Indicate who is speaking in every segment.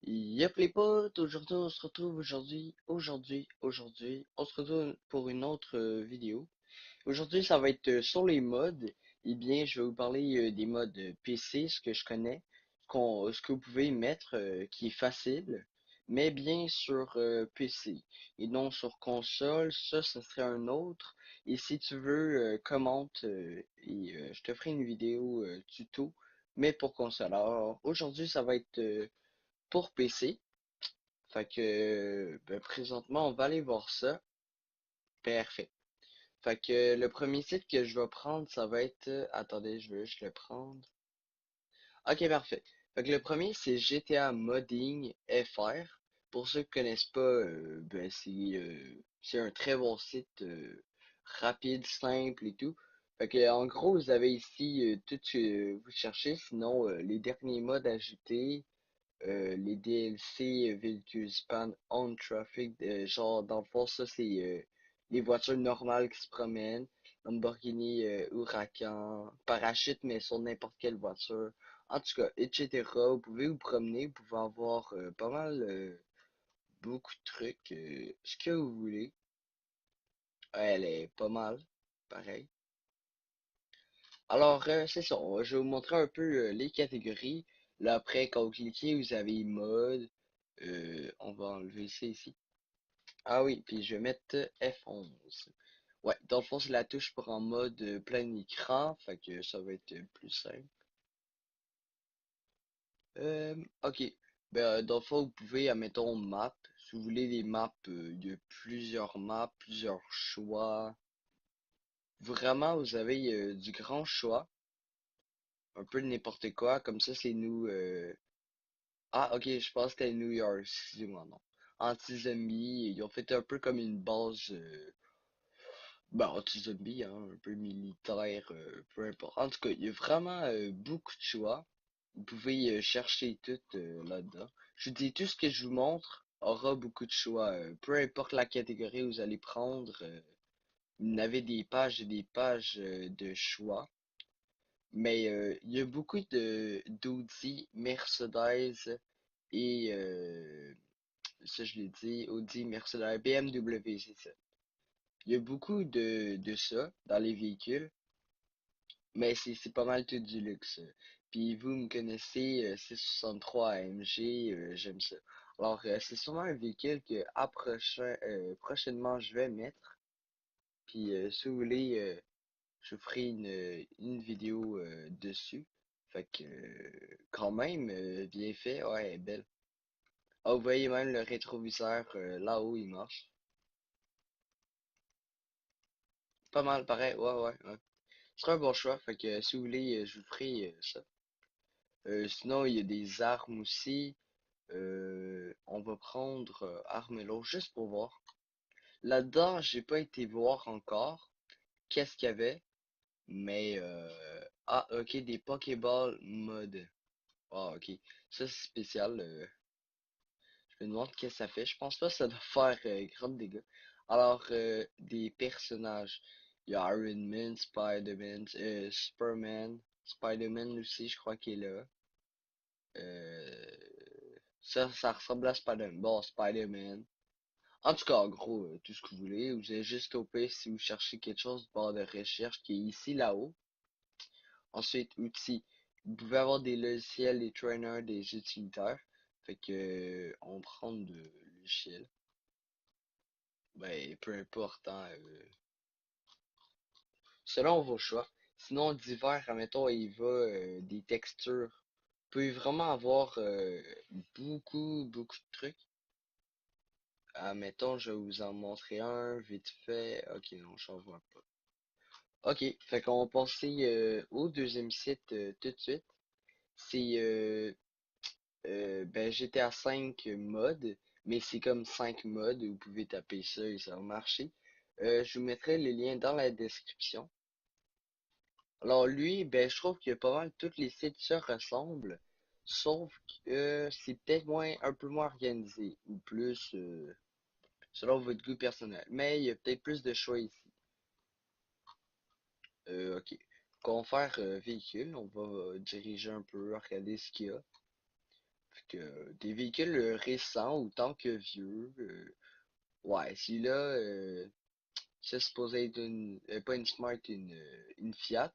Speaker 1: Yep les potes, aujourd'hui on se retrouve on se retrouve pour une autre vidéo. Aujourd'hui ça va être sur les mods. Eh bien, je vais vous parler des mods PC, ce que je connais, ce que vous pouvez mettre, qui est facile, mais bien sur PC et non sur console. Ça serait un autre. Et si tu veux, commente et je te ferai une vidéo tuto, mais pour console. Alors aujourd'hui ça va être pour PC. Fait que ben, présentement, on va aller voir ça. Parfait. Fait que le premier site que je vais prendre, ça va être. Attendez, je veux juste le prendre. Ok, parfait. Fait que le premier, c'est GTA Modding FR. Pour ceux qui connaissent pas, ben c'est un très bon site rapide, simple et tout. Fait que en gros, vous avez ici tout ce que vous cherchez, sinon les derniers mods ajoutés, les DLC véhicules span on traffic, genre dans le fond ça c'est les voitures normales qui se promènent, Lamborghini Huracan, parachute mais sur n'importe quelle voiture, en tout cas, etc. Vous pouvez vous promener, vous pouvez avoir pas mal, beaucoup de trucs, ce que vous voulez. Elle est pas mal, pareil. Alors, c'est ça, je vais vous montrer un peu les catégories. Là, après, quand vous cliquez, vous avez mode. On va enlever ça ici. Ah oui, puis je vais mettre F11. Ouais, dans le fond, c'est la touche pour en mode plein écran, fait que ça va être plus simple. Ok. Ben, dans le fond, vous pouvez, admettons, map. Si vous voulez des maps, il y a plusieurs maps, plusieurs choix. Vraiment, vous avez du grand choix. Un peu de n'importe quoi. Comme ça, c'est nous. Ah, ok, je pense que c'était New York. Excusez-moi, non. Anti-zombie. Ils ont fait un peu comme une base. Ben, anti-zombie, hein, un peu militaire, peu importe. En tout cas, il y a vraiment beaucoup de choix. Vous pouvez chercher tout là-dedans. Je vous dis, tout ce que je vous montre aura beaucoup de choix. Peu importe la catégorie où vous allez prendre, vous avez des pages et des pages de choix. Mais il y a beaucoup de d'Audi, Mercedes et ça je l'ai dit, Audi, Mercedes, BMW, c'est ça. Il y a beaucoup de ça dans les véhicules, mais c'est pas mal tout du luxe. Puis vous me connaissez, 663 AMG, j'aime ça. Alors, c'est sûrement un véhicule que prochainement je vais mettre. Puis si vous voulez, je ferai une vidéo dessus. Fait que quand même, bien fait, ouais, elle est belle. Ah, vous voyez même le rétroviseur là-haut, il marche. Pas mal pareil, ouais. Ce sera un bon choix, fait que si vous voulez, je vous ferai ça. Sinon, il y a des armes aussi. On va prendre armes lourdes juste pour voir. Là-dedans, j'ai pas été voir encore qu'est-ce qu'il y avait, mais ah, ok, des Pokéball mode. Ah, ok. Ça, c'est spécial. Je me demande qu'est-ce que ça fait. Je pense pas que ça doit faire grand dégâts. Alors, des personnages. Il y a Iron Man, Spider-Man, Superman, Spider-Man aussi, je crois qu'il est là. Ça ressemble à Spider-Man. Bon, Spider-Man. En tout cas, en gros, tout ce que vous voulez. Vous avez juste topé si vous cherchez quelque chose de barre de recherche qui est ici, là-haut. Ensuite, outils. Vous pouvez avoir des logiciels, des trainers, des utilitaires. Fait que, on prend de logiciels. Ben, peu importe, hein, selon vos choix. Sinon, divers, admettons, il va des textures. Vous pouvez vraiment avoir beaucoup de trucs. Admettons, je vais vous en montrer un vite fait. Ok, non, j'en vois pas. Ok, fait qu'on va passer au deuxième site tout de suite. C'est ben, GTA 5 mode, mais c'est comme 5 modes. Vous pouvez taper ça et ça va marcher. Je vous mettrai les liens dans la description. Alors lui, ben je trouve que pas mal tous les sites se ressemblent, sauf que c'est peut-être un peu moins organisé, ou plus selon votre goût personnel. Mais il y a peut-être plus de choix ici. Ok. On va faire véhicule, on va diriger un peu, regarder ce qu'il y a. Fait des véhicules récents autant que vieux. Ouais, celui-là, c'est supposé être pas une Smart, une Fiat,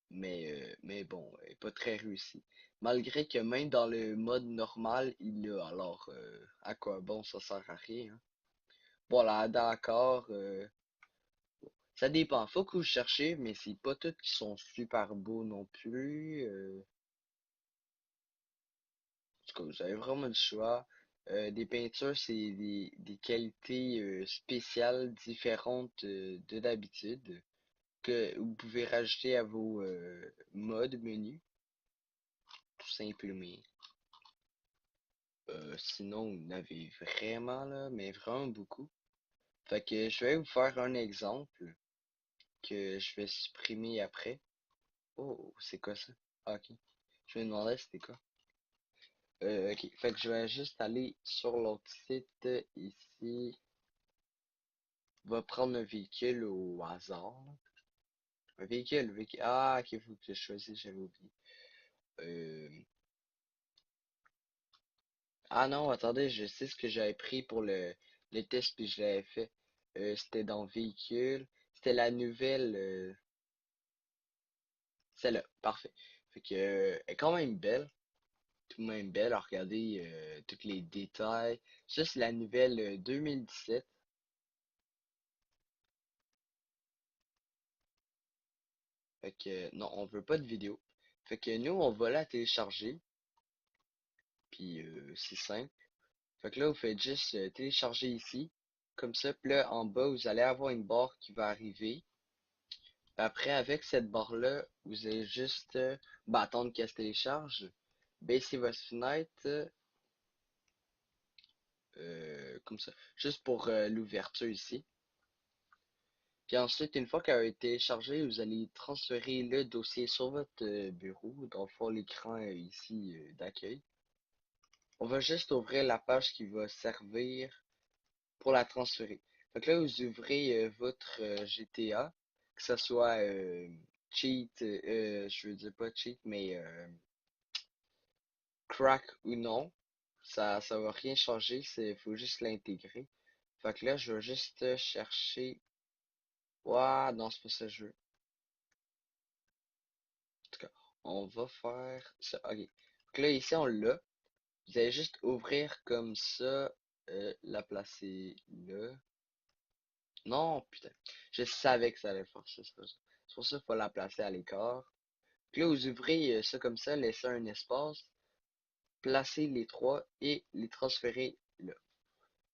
Speaker 1: mais bon, elle est pas très réussi. Malgré que même dans le mode normal, il l'a. Alors, à quoi bon, ça sert à rien, hein. Voilà, d'accord. Ça dépend. Faut que vous cherchez, mais c'est pas tous qui sont super beaux non plus. En tout cas, vous avez vraiment le choix. Des peintures, c'est des qualités spéciales, différentes de d'habitude, que vous pouvez rajouter à vos modes menus, tout simplement. Sinon, vous en avez vraiment là, mais vraiment beaucoup. Fait que je vais vous faire un exemple que je vais supprimer après. Oh, c'est quoi ça? Ah, ok. Je me demandais c'était quoi. Ok, fait que je vais juste aller sur l'autre site ici. Va prendre un véhicule au hasard. Un véhicule. Ah, ok, faut que je choisisse, j'avais oublié. Euh, Ah non, attendez, je sais ce que j'avais pris pour le test puis je l'avais fait. C'était dans véhicule. C'était la nouvelle. Celle-là, parfait. Fait que, elle est quand même belle. Tout de même belle. Alors, regardez tous les détails. Ça, c'est la nouvelle 2017. Fait que, non, on veut pas de vidéo. Fait que nous, on va la télécharger. Puis, c'est simple. Fait que là, vous faites juste télécharger ici. Comme ça, puis là, en bas, vous allez avoir une barre qui va arriver. Après, avec cette barre-là, vous allez juste attendre qu'elle se télécharge. Baissez votre fenêtre. Comme ça. Juste pour l'ouverture ici. Puis ensuite, une fois qu'elle a été téléchargée, vous allez transférer le dossier sur votre bureau, dans le fond, l'écran ici d'accueil. On va juste ouvrir la page qui va servir pour la transférer. Fait que là, vous ouvrez votre GTA, que ce soit cheat, je veux dire pas cheat, mais crack ou non, ça va rien changer, faut juste l'intégrer. Fait que là, je vais juste chercher. Ouah, non, c'est pas ça que je veux. En tout cas, on va faire ça. Ok. Fait que là, ici, on l'a. Vous allez juste ouvrir comme ça, la placer là. Non, putain. Je savais que ça allait faire ça, c'est pas ça. C'est pour ça qu'il faut la placer à l'écart. Puis là, vous ouvrez ça comme ça, laissez un espace, placez les trois et les transférez là.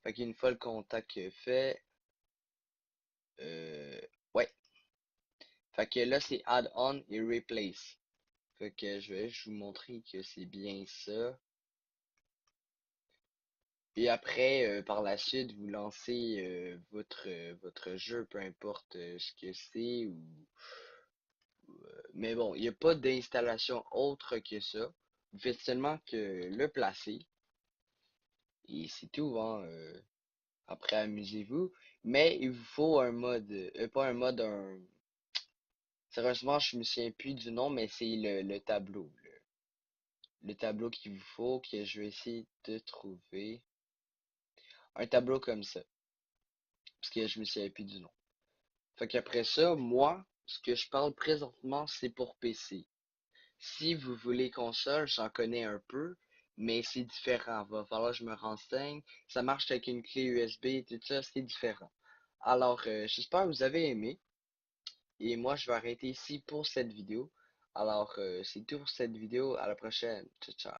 Speaker 1: Fait qu'une fois le contact fait, euh, ouais. Fait que là, c'est add-on et replace. Fait que je vais juste vous montrer que c'est bien ça. Et après, par la suite, vous lancez votre jeu, peu importe ce que c'est. Mais bon, il n'y a pas d'installation autre que ça. Vous faites seulement que le placer. Et c'est tout, hein. Après, amusez-vous. Mais il vous faut un mode, pas un mode, un... Sérieusement, je me souviens plus du nom, mais c'est le tableau. Le tableau qu'il vous faut, que je vais essayer de trouver. Un tableau comme ça. Parce que je me souviens plus du nom. Fait qu'après ça, moi, ce que je parle présentement, c'est pour PC. Si vous voulez console, j'en connais un peu, mais c'est différent. Va falloir que je me renseigne. Ça marche avec une clé USB, tout ça, c'est différent. Alors, j'espère que vous avez aimé. Et moi, je vais arrêter ici pour cette vidéo. Alors, c'est tout pour cette vidéo. À la prochaine. Ciao, ciao.